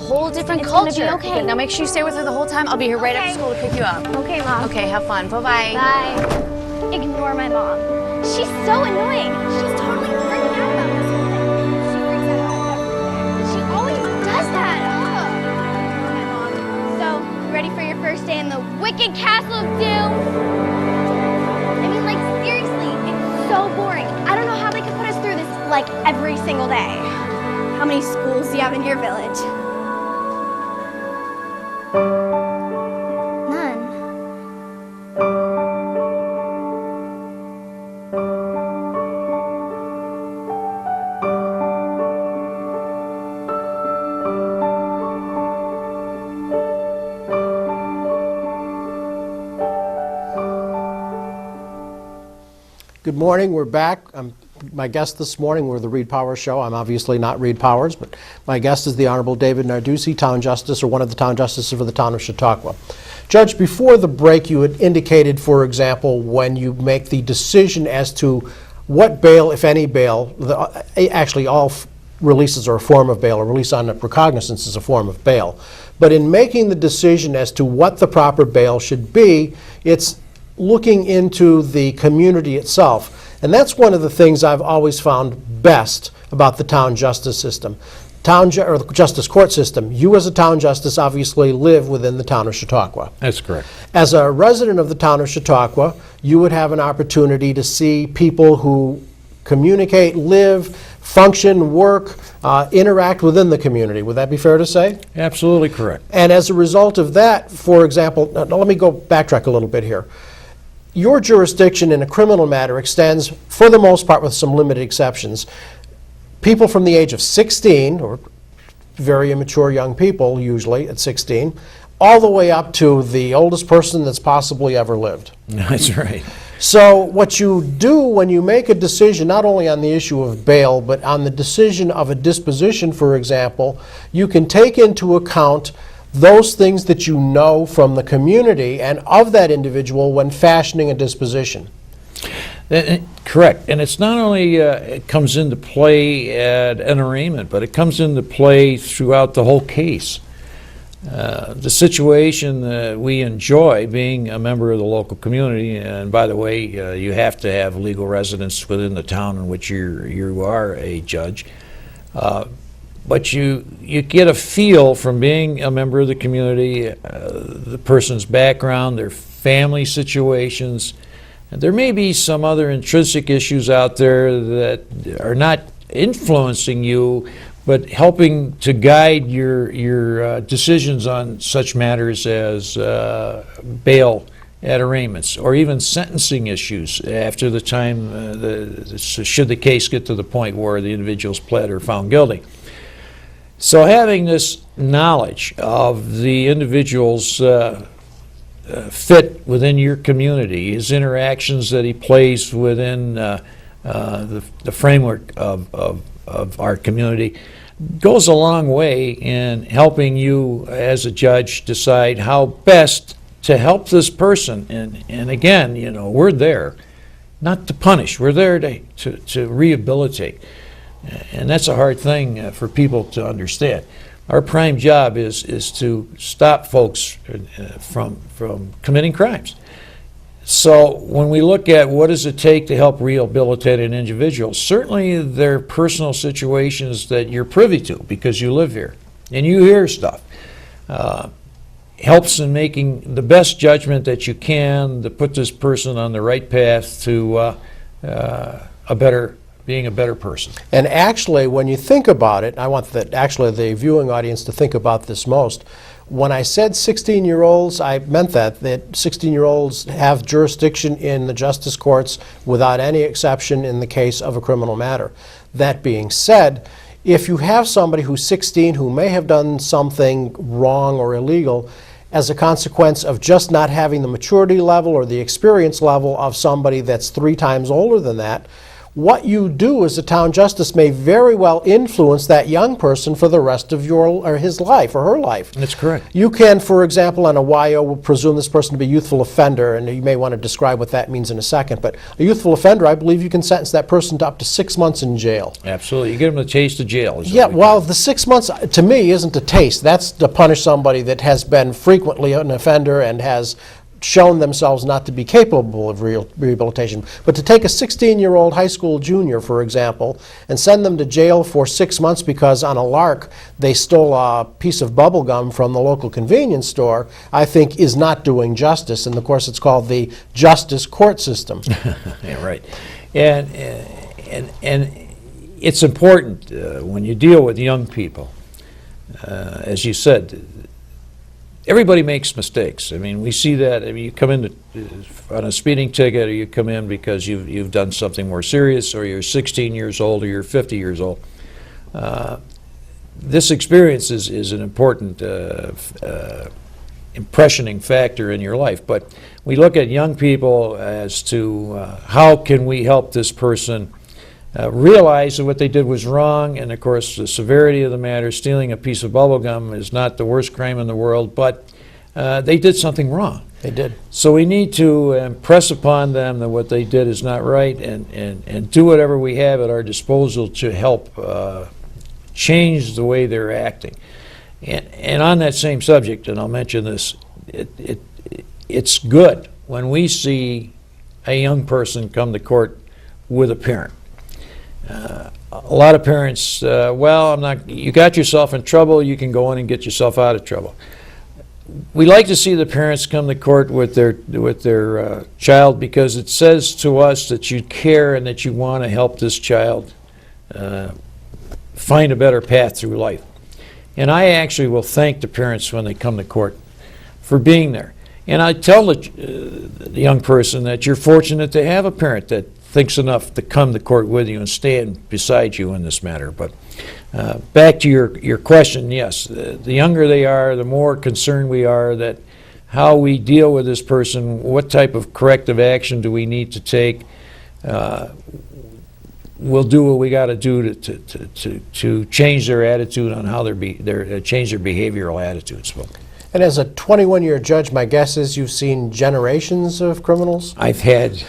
whole different It's culture. gonna be okay. Now make sure you stay with her the whole time. I'll be here right after school to pick you up. Okay, Mom. Okay, have fun. Bye-bye. Bye. Ignore my mom. She's so annoying. She's totally freaking out about this whole thing. She freaks out about everything. She always does that. Ignore my mom. So, ready for your first day in the wicked castle of doom? I mean, like, seriously, it's so boring. I don't know how they can put us through this, like, every single day. How many schools do you have in your village? None. Good morning, we're back. My guest this morning, we're the Reed Powers Show. I'm obviously not Reed Powers, but my guest is the Honorable David Narducci, Town Justice, or one of the Town Justices for the Town of Chautauqua. Judge, before the break, you had indicated, for example, when you make the decision as to what bail, if any bail, actually all releases are a form of bail, or release on recognizance is a form of bail. But in making the decision as to what the proper bail should be, it's looking into the community itself. And that's one of the things I've always found best about the town justice system. Or the justice court system. You as a town justice obviously live within the town of Chautauqua. That's correct. As a resident of the town of Chautauqua, you would have an opportunity to see people who communicate, live, function, work, interact within the community. Would that be fair to say? Absolutely correct. And as a result of that, for example, now let me go backtrack a little bit here. Your jurisdiction in a criminal matter extends, for the most part with some limited exceptions, people from the age of 16, or very immature young people usually at 16, all the way up to the oldest person that's possibly ever lived. That's right. So what you do when you make a decision, not only on the issue of bail, but on the decision of a disposition, for example, you can take into account those things that you know from the community and of that individual when fashioning a disposition. Correct. And it's not only it comes into play at an arraignment, but it comes into play throughout the whole case. The situation that we enjoy being a member of the local community, and by the way, you have to have legal residence within the town in which you are a judge. But you get a feel from being a member of the community, the person's background, their family situations. And there may be some other intrinsic issues out there that are not influencing you, but helping to guide your decisions on such matters as bail at arraignments, or even sentencing issues after the time, should the case get to the point where the individual's pled or found guilty. So having this knowledge of the individual's fit within your community, his interactions that he plays within the framework of our community, goes a long way in helping you as a judge decide how best to help this person. And again, you know, we're there not to punish, we're there to rehabilitate. And that's a hard thing for people to understand. Our prime job is to stop folks from committing crimes. So when we look at what does it take to help rehabilitate an individual, certainly there are personal situations that you're privy to because you live here and you hear stuff. Helps in making the best judgment that you can to put this person on the right path to being a better person. And actually, when you think about it, I want the viewing audience to think about this most. When I said 16-year-olds, I meant that 16-year-olds have jurisdiction in the justice courts without any exception in the case of a criminal matter. That being said, if you have somebody who's 16 who may have done something wrong or illegal as a consequence of just not having the maturity level or the experience level of somebody that's 3 times older than that, what you do as a town justice may very well influence that young person for the rest of his life or her life. That's correct. You can, for example, on a YO, will presume this person to be a youthful offender, and you may want to describe what that means in a second. But a youthful offender, I believe you can sentence that person to up to 6 months in jail. Absolutely. You get them a taste of jail. Yeah, well, the 6 months, to me, isn't a taste. That's to punish somebody that has been frequently an offender and has shown themselves not to be capable of rehabilitation. But to take a 16-year-old high school junior, for example, and send them to jail for 6 months because on a lark they stole a piece of bubble gum from the local convenience store, I think is not doing justice. And of course it's called the justice court system. Yeah, right. And it's important when you deal with young people, as you said, everybody makes mistakes. I mean, we see that. I mean, you come in on a speeding ticket, or you come in because you've done something more serious, or you're 16 years old, or you're 50 years old. This experience is an important impressioning factor in your life. But we look at young people as to how can we help this person realize that what they did was wrong, and of course the severity of the matter, stealing a piece of bubble gum is not the worst crime in the world, but they did something wrong. They did. So we need to impress upon them that what they did is not right, and do whatever we have at our disposal to help change the way they're acting. And on that same subject, and I'll mention this, it's good when we see a young person come to court with a parent. A lot of parents, well, you got yourself in trouble, you can go in and get yourself out of trouble. We like to see the parents come to court with their child, because it says to us that you care and that you want to help this child find a better path through life. And I actually will thank the parents when they come to court for being there. And I tell the young person that you're fortunate to have a parent that thinks enough to come to court with you and stand beside you in this matter. But back to your question, yes, the younger they are, the more concerned we are that how we deal with this person, what type of corrective action do we need to take. We'll do what we got to do to change their attitude on how change their behavioral attitudes. And as a 21-year judge, my guess is you've seen generations of criminals? I've had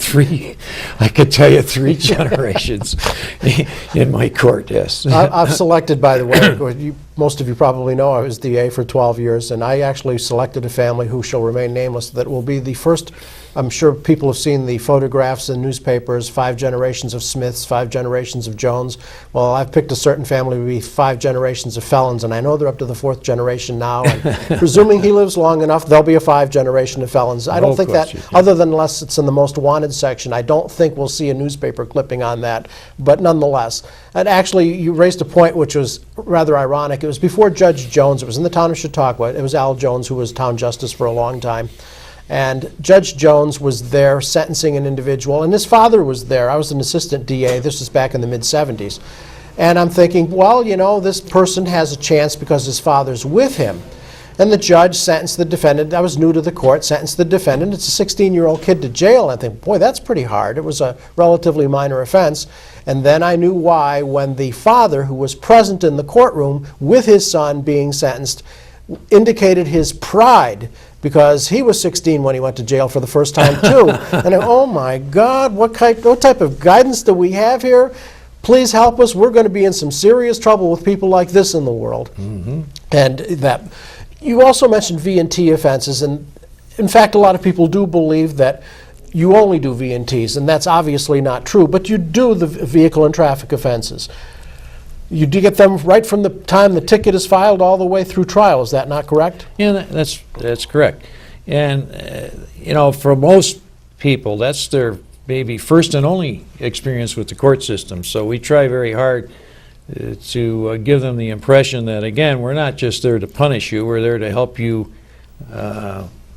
three, I could tell you 3 generations in my court, yes. I've selected, by the way, most of you probably know I was DA for 12 years, and I actually selected a family who shall remain nameless that will be the first. I'm sure people have seen the photographs in newspapers, 5 generations of Smiths, 5 generations of Jones. Well, I've picked a certain family to be 5 generations of felons, and I know they're up to the 4th generation now. And presuming he lives long enough, there'll be a 5 generation of felons. I don't think that, other than unless it's in the most wanted section, I don't think we'll see a newspaper clipping on that. But nonetheless, and actually you raised a point which was rather ironic. It was before Judge Jones. It was in the town of Chautauqua. It was Al Jones, who was town justice for a long time. And Judge Jones was there sentencing an individual, and his father was there. I was an assistant DA. This was back in the mid-'70s. And I'm thinking, well, you know, this person has a chance because his father's with him. And the judge sentenced the defendant. I was new to the court, sentenced the defendant. It's a 16-year-old kid to jail. And I think, boy, that's pretty hard. It was a relatively minor offense. And then I knew why when the father, who was present in the courtroom with his son being sentenced, indicated his pride, because he was 16 when he went to jail for the first time too. And oh my God, what type of guidance do we have here? Please help us. We're going to be in some serious trouble with people like this in the world. Mm-hmm. And that, you also mentioned V&T offenses, and in fact a lot of people do believe that you only do V&Ts, and that's obviously not true, but you do the vehicle and traffic offenses. You do get them right from the time the ticket is filed all the way through trial. Is that not correct? Yeah, that's correct. And you know, for most people, that's their maybe first and only experience with the court system. So we try very hard to give them the impression that, again, we're not just there to punish you. We're there to help you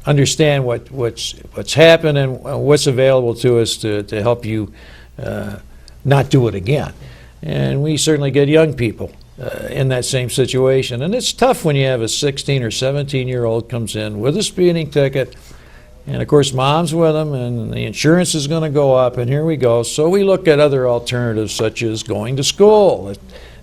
understand what's happened and what's available to us to help you not do it again. And we certainly get young people in that same situation. And it's tough when you have a 16 or 17-year-old comes in with a speeding ticket And of course, mom's with them, and the insurance is going to go up, and here we go. So we look at other alternatives, such as going to school,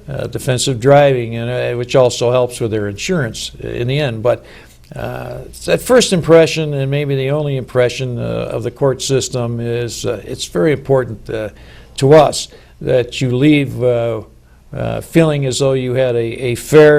defensive driving, and which also helps with their insurance in the end. But that first impression, and maybe the only impression of the court system, is it's very important to us that you leave feeling as though you had a fair